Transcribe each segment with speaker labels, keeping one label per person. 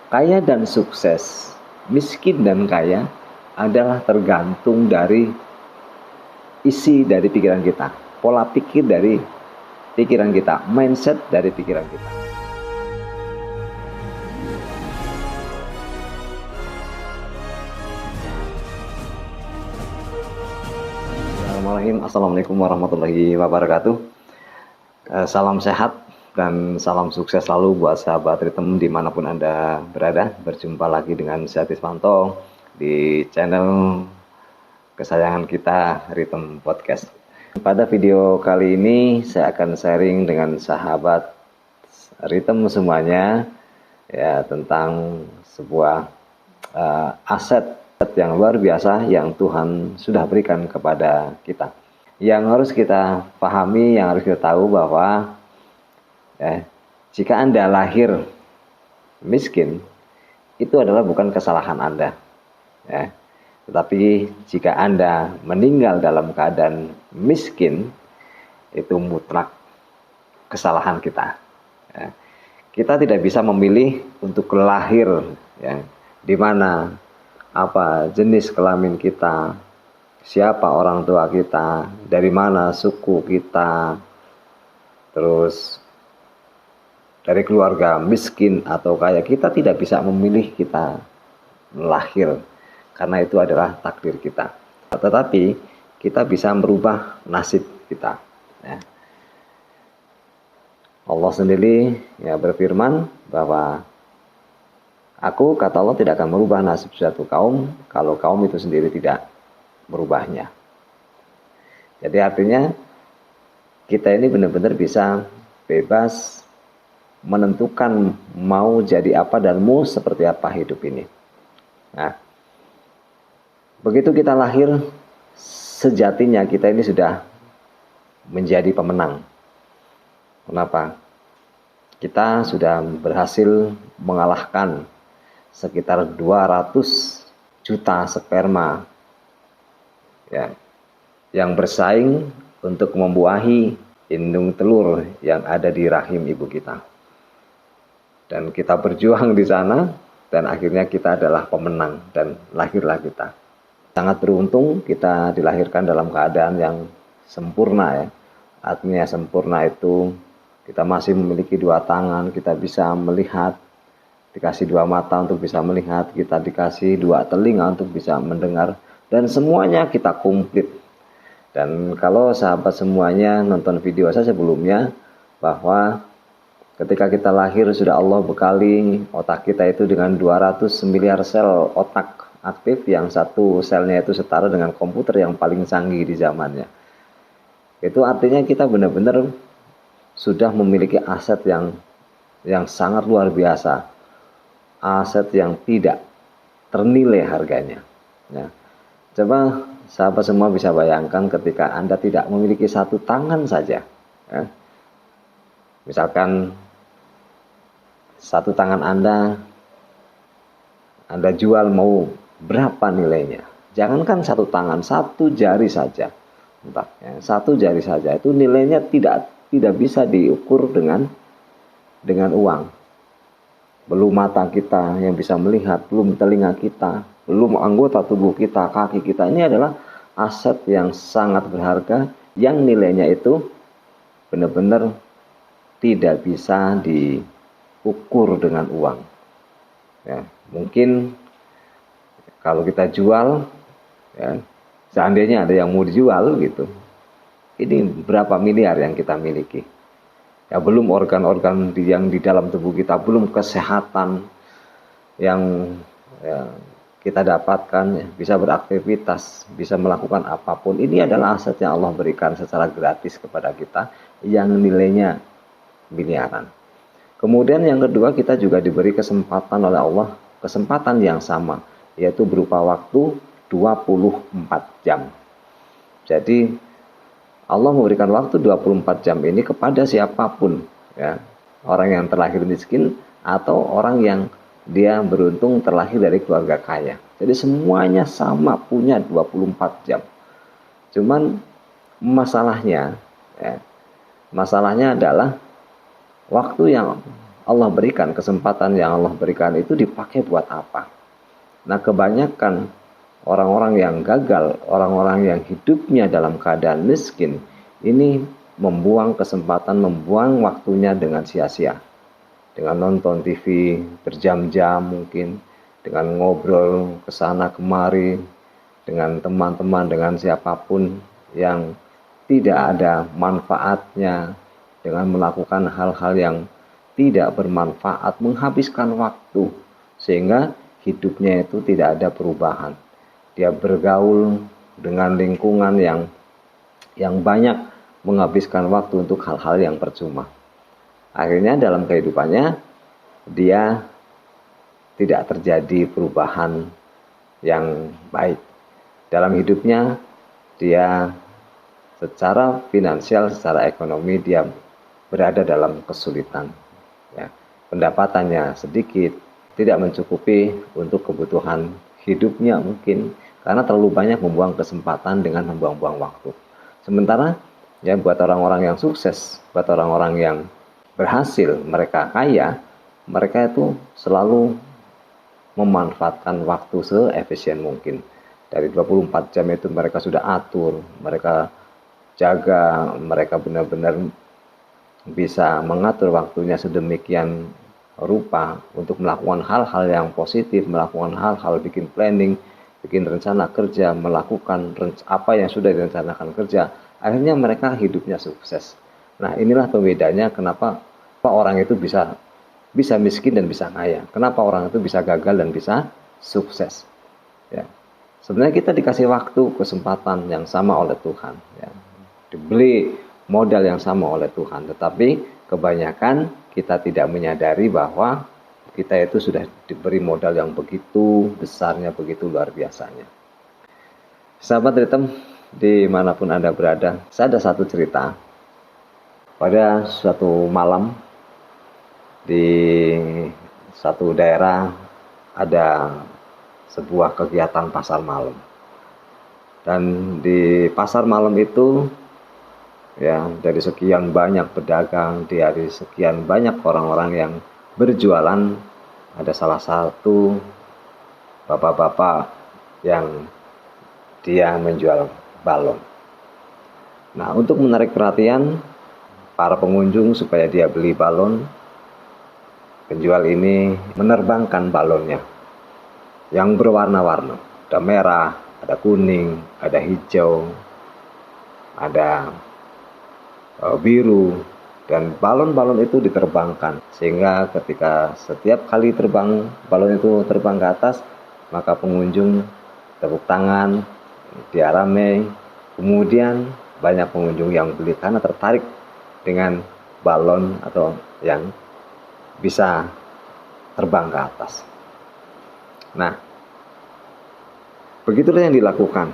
Speaker 1: Kaya dan sukses, miskin dan kaya adalah tergantung dari isi dari pikiran kita, pola pikir dari pikiran kita, mindset dari pikiran kita. Assalamualaikum warahmatullahi wabarakatuh. Salam sehat dan salam sukses selalu buat sahabat Ritem dimanapun Anda berada. Berjumpa lagi dengan saya Tismanto di channel kesayangan kita, Ritem Podcast. Pada video kali ini saya akan sharing dengan sahabat Ritem semuanya ya tentang sebuah aset yang luar biasa yang Tuhan sudah berikan kepada kita. Yang harus kita pahami, yang harus kita tahu bahwa jika Anda lahir miskin, itu adalah bukan kesalahan Anda. Tetapi jika Anda meninggal dalam keadaan miskin, itu mutlak kesalahan kita. Kita tidak bisa memilih untuk lahir di mana, apa jenis kelamin kita, siapa orang tua kita, dari mana suku kita, terus dari keluarga miskin atau kaya. Kita tidak bisa memilih kita lahir, karena itu adalah takdir kita. Tetapi kita bisa merubah nasib kita. Allah sendiri berfirman bahwa Aku, kata Allah, tidak akan merubah nasib suatu kaum kalau kaum itu sendiri tidak merubahnya. Jadi artinya kita ini benar-benar bisa bebas menentukan mau jadi apa dan mau seperti apa hidup ini. Nah, begitu kita lahir, sejatinya kita ini sudah menjadi pemenang. Kenapa? Kita sudah berhasil mengalahkan sekitar 200 juta sperma yang bersaing untuk membuahi indung telur yang ada di rahim ibu kita. Dan kita berjuang di sana dan akhirnya kita adalah pemenang dan lahirlah kita. Sangat beruntung kita dilahirkan dalam keadaan yang sempurna Artinya sempurna itu kita masih memiliki 2 tangan, kita bisa melihat, dikasih 2 mata untuk bisa melihat, kita dikasih 2 telinga untuk bisa mendengar, dan semuanya kita komplit. Dan kalau sahabat semuanya nonton video saya sebelumnya, bahwa ketika kita lahir sudah Allah bekali otak kita itu dengan 200 miliar sel otak aktif, yang satu selnya itu setara dengan komputer yang paling canggih di zamannya. Itu artinya kita benar-benar sudah memiliki aset yang sangat luar biasa, aset yang tidak ternilai harganya. Coba sahabat semua bisa bayangkan ketika Anda tidak memiliki 1 tangan saja. Misalkan 1 tangan Anda jual, mau berapa nilainya? Jangankan 1 tangan, 1 jari saja. 1 jari saja itu nilainya tidak bisa diukur dengan uang. Belum mata kita yang bisa melihat, belum telinga kita, belum anggota tubuh kita, kaki kita. Ini adalah aset yang sangat berharga, yang nilainya itu benar-benar tidak bisa diukur dengan uang. Mungkin kalau kita jual, seandainya ada yang mau dijual gitu, ini berapa miliar yang kita miliki. Belum organ-organ yang di dalam tubuh kita, belum kesehatan yang kita dapatkan, bisa beraktivitas, bisa melakukan apapun. Ini adalah aset yang Allah berikan secara gratis kepada kita, yang nilainya miliaran. Kemudian yang kedua, kita juga diberi kesempatan oleh Allah, kesempatan yang sama, yaitu berupa waktu 24 jam. Jadi Allah memberikan waktu 24 jam ini kepada siapapun, orang yang terlahir miskin atau orang yang dia beruntung terlahir dari keluarga kaya. Jadi semuanya sama, punya 24 jam. Cuman masalahnya adalah waktu yang Allah berikan, kesempatan yang Allah berikan itu dipakai buat apa? Nah, kebanyakan orang-orang yang gagal, orang-orang yang hidupnya dalam keadaan miskin, ini membuang kesempatan, membuang waktunya dengan sia-sia. Dengan nonton TV berjam-jam mungkin, dengan ngobrol ke sana kemari, dengan teman-teman, dengan siapapun yang tidak ada manfaatnya, dengan melakukan hal-hal yang tidak bermanfaat, menghabiskan waktu, sehingga hidupnya itu tidak ada perubahan. Dia bergaul dengan lingkungan yang banyak menghabiskan waktu untuk hal-hal yang percuma. Akhirnya dalam kehidupannya dia tidak terjadi perubahan yang baik. Dalam hidupnya dia secara finansial, secara ekonomi dia berada dalam kesulitan. Ya, pendapatannya sedikit, tidak mencukupi untuk kebutuhan hidupnya mungkin, karena terlalu banyak membuang kesempatan dengan membuang-buang waktu. Sementara ya buat orang-orang yang sukses, buat orang-orang yang berhasil, mereka kaya, mereka itu selalu memanfaatkan waktu seefisien mungkin. Dari 24 jam itu mereka sudah atur, mereka jaga, mereka benar-benar bisa mengatur waktunya sedemikian rupa untuk melakukan hal-hal yang positif, melakukan hal-hal, bikin planning, bikin rencana kerja, melakukan apa yang sudah direncanakan kerja. Akhirnya mereka hidupnya sukses. Nah, inilah pembedanya kenapa orang itu bisa miskin dan bisa kaya. Kenapa orang itu bisa gagal dan bisa sukses. Ya. Sebenarnya kita dikasih waktu, kesempatan yang sama oleh Tuhan. Ya. Dibeli modal yang sama oleh Tuhan, tetapi kebanyakan kita tidak menyadari bahwa kita itu sudah diberi modal yang begitu besarnya, begitu luar biasanya. Sahabat Ritem, dimanapun Anda berada, saya ada satu cerita. Pada suatu malam di satu daerah ada sebuah kegiatan pasar malam, dan di pasar malam itu ya, dari sekian banyak pedagang, dari sekian banyak orang-orang yang berjualan, ada salah satu bapak-bapak yang dia menjual balon. Nah, untuk menarik perhatian para pengunjung supaya dia beli balon, penjual ini menerbangkan balonnya yang berwarna-warna. Ada merah, ada kuning, ada hijau, ada biru, dan balon-balon itu diterbangkan, sehingga ketika setiap kali terbang, balon itu terbang ke atas, maka pengunjung tepuk tangan, dia ramai, kemudian banyak pengunjung yang beli karena tertarik dengan balon atau yang bisa terbang ke atas. Nah, begitulah yang dilakukan.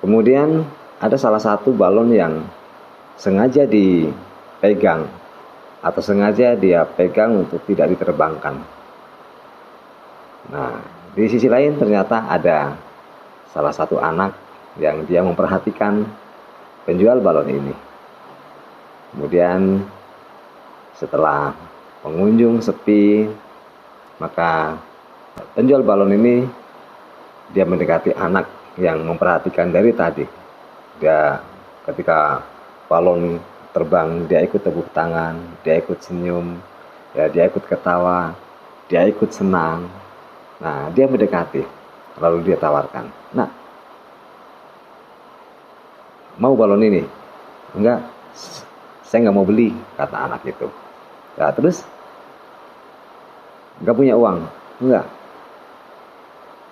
Speaker 1: Kemudian ada salah satu balon yang sengaja dipegang atau sengaja dia pegang untuk tidak diterbangkan. Nah, di sisi lain ternyata ada salah satu anak yang dia memperhatikan penjual balon ini. Kemudian setelah pengunjung sepi, maka penjual balon ini dia mendekati anak yang memperhatikan dari tadi. Dia ketika balon terbang, dia ikut tepuk tangan, dia ikut senyum, ya, dia ikut ketawa, dia ikut senang. Nah, dia mendekati, lalu dia tawarkan, "Nak, mau balon ini?" "Enggak, saya nggak mau beli," kata anak itu. Nah, terus, "Nggak punya uang?" "Enggak,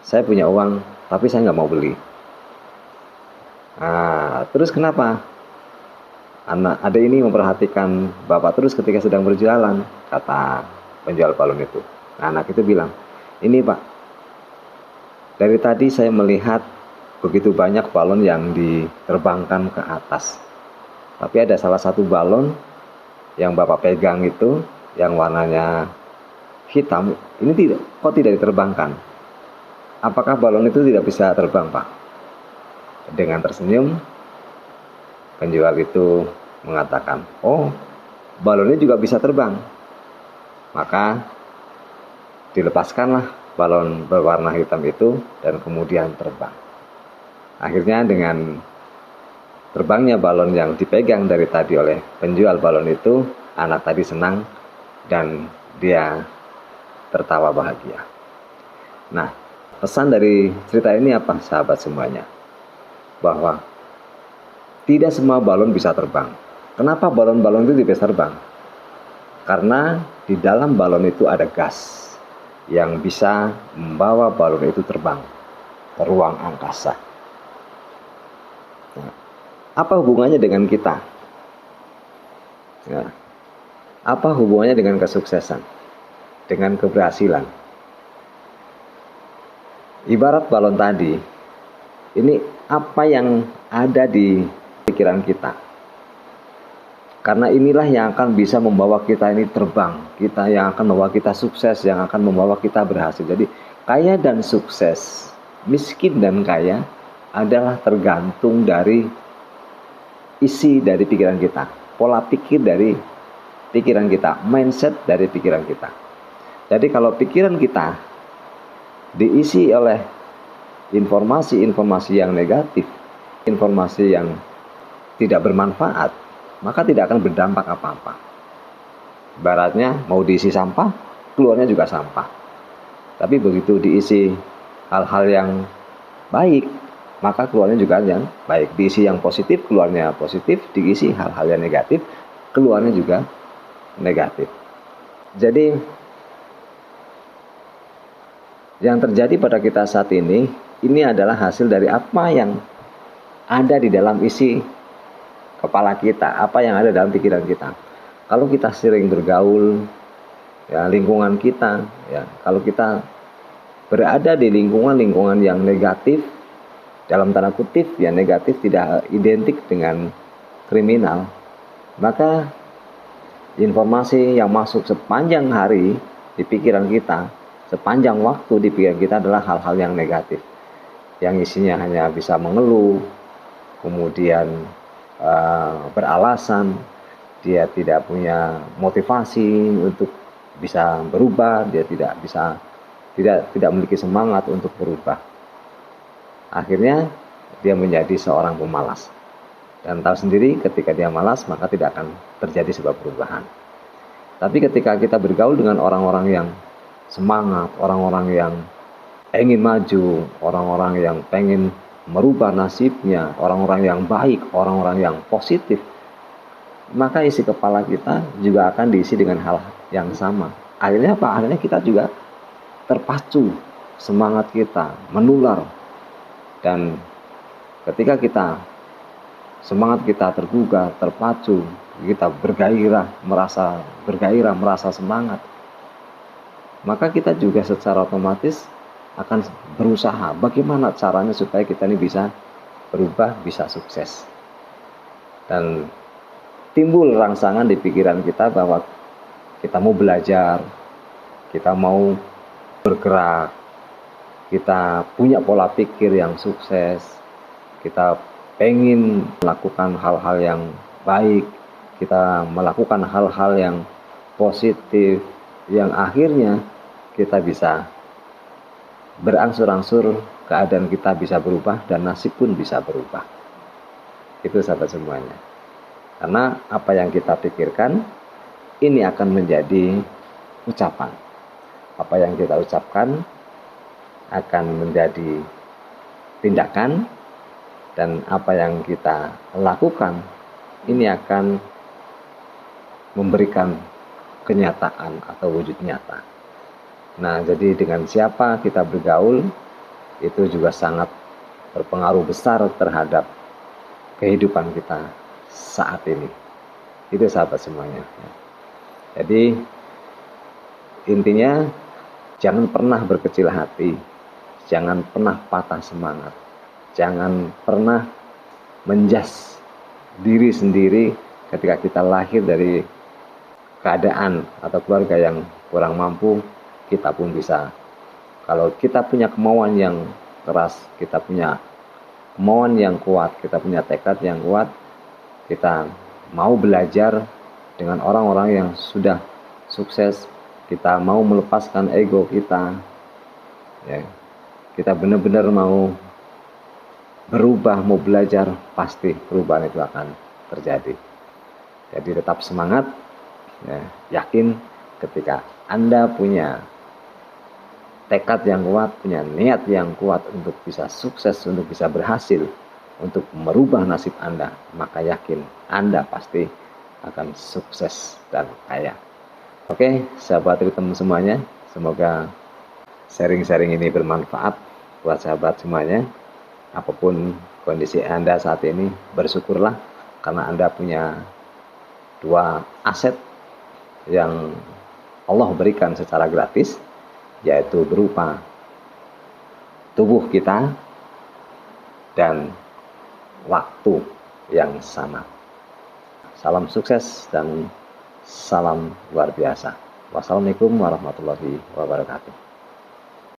Speaker 1: saya punya uang, tapi saya nggak mau beli." Nah, terus kenapa? "Anak ada ini memperhatikan bapak terus ketika sedang berjualan," kata penjual balon itu. Nah, anak itu bilang, "Ini Pak, dari tadi saya melihat begitu banyak balon yang diterbangkan ke atas, tapi ada salah satu balon yang bapak pegang itu yang warnanya hitam, ini kok tidak diterbangkan. Apakah balon itu tidak bisa terbang, Pak?" Dengan tersenyum, penjual itu mengatakan, "Oh, balonnya juga bisa terbang. Maka dilepaskanlah balon berwarna hitam itu dan kemudian terbang. Akhirnya dengan terbangnya balon yang dipegang dari tadi oleh penjual balon itu, anak tadi senang dan dia tertawa bahagia. Nah, pesan dari cerita ini apa, sahabat semuanya? Bahwa tidak semua balon bisa terbang. Kenapa balon-balon itu tidak bisa terbang? Karena di dalam balon itu ada gas yang bisa membawa balon itu terbang ke ruang angkasa. Nah, apa hubungannya dengan kita? Ya, apa hubungannya dengan kesuksesan? Dengan keberhasilan? Ibarat balon tadi, ini apa yang ada di pikiran kita. Karena inilah yang akan bisa membawa kita ini terbang, kita yang akan membawa kita sukses, yang akan membawa kita berhasil. Jadi kaya dan sukses, miskin dan kaya adalah tergantung dari isi dari pikiran kita, pola pikir dari pikiran kita, mindset dari pikiran kita. Jadi kalau pikiran kita diisi oleh informasi-informasi yang negatif, informasi yang tidak bermanfaat, maka tidak akan berdampak apa-apa. Ibaratnya mau diisi sampah, keluarnya juga sampah. Tapi begitu diisi hal-hal yang baik, maka keluarnya juga yang baik. Diisi yang positif, keluarnya positif. Diisi hal-hal yang negatif, keluarnya juga negatif. Jadi yang terjadi pada kita saat ini adalah hasil dari apa yang ada di dalam isi kepala kita, apa yang ada dalam pikiran kita. Kalau kita sering bergaul, ya lingkungan kita, ya kalau kita berada di lingkungan yang negatif, dalam tanda kutip ya negatif, tidak identik dengan kriminal, maka informasi yang masuk sepanjang hari di pikiran kita, sepanjang waktu di pikiran kita adalah hal-hal yang negatif, yang isinya hanya bisa mengeluh, kemudian beralasan, dia tidak punya motivasi untuk bisa berubah, dia tidak memiliki semangat untuk berubah. Akhirnya dia menjadi seorang pemalas. Dan tahu sendiri ketika dia malas maka tidak akan terjadi sebuah perubahan. Tapi ketika kita bergaul dengan orang-orang yang semangat, orang-orang yang ingin maju, orang-orang yang pengen merubah nasibnya, orang-orang yang baik, orang-orang yang positif, maka isi kepala kita juga akan diisi dengan hal yang sama. Akhirnya apa? Akhirnya kita juga terpacu, semangat kita menular. Dan ketika semangat kita tergugah, terpacu, kita merasa semangat, maka kita juga secara otomatis akan berusaha bagaimana caranya supaya kita ini bisa berubah, bisa sukses. Dan timbul rangsangan di pikiran kita bahwa kita mau belajar, kita mau bergerak, kita punya pola pikir yang sukses, kita pengen melakukan hal-hal yang baik, kita melakukan hal-hal yang positif, yang akhirnya kita bisa berangsur-angsur keadaan kita bisa berubah dan nasib pun bisa berubah. Itu sahabat semuanya. Karena apa yang kita pikirkan ini akan menjadi ucapan. Apa yang kita ucapkan akan menjadi tindakan, dan apa yang kita lakukan ini akan memberikan kenyataan atau wujud nyata. Nah, jadi dengan siapa kita bergaul itu juga sangat berpengaruh besar terhadap kehidupan kita saat ini. Itu sahabat semuanya. Jadi intinya jangan pernah berkecil hati, jangan pernah patah semangat, jangan pernah menjas diri sendiri ketika kita lahir dari keadaan atau keluarga yang kurang mampu. Kita pun bisa. Kalau kita punya kemauan yang keras, kita punya kemauan yang kuat, kita punya tekad yang kuat, kita mau belajar dengan orang-orang yang sudah sukses, kita mau melepaskan ego kita, ya, kita benar-benar mau berubah, mau belajar, pasti perubahan itu akan terjadi. Jadi tetap semangat, ya, yakin ketika Anda punya tekad yang kuat, punya niat yang kuat untuk bisa sukses, untuk bisa berhasil, untuk merubah nasib Anda, maka yakin Anda pasti akan sukses dan kaya. Oke, sahabat Ritm semuanya, semoga sharing-sharing ini bermanfaat buat sahabat semuanya. Apapun kondisi Anda saat ini, bersyukurlah karena Anda punya dua aset yang Allah berikan secara gratis, yaitu berupa tubuh kita dan waktu yang sama. Salam sukses dan salam luar biasa. Wassalamualaikum warahmatullahi wabarakatuh.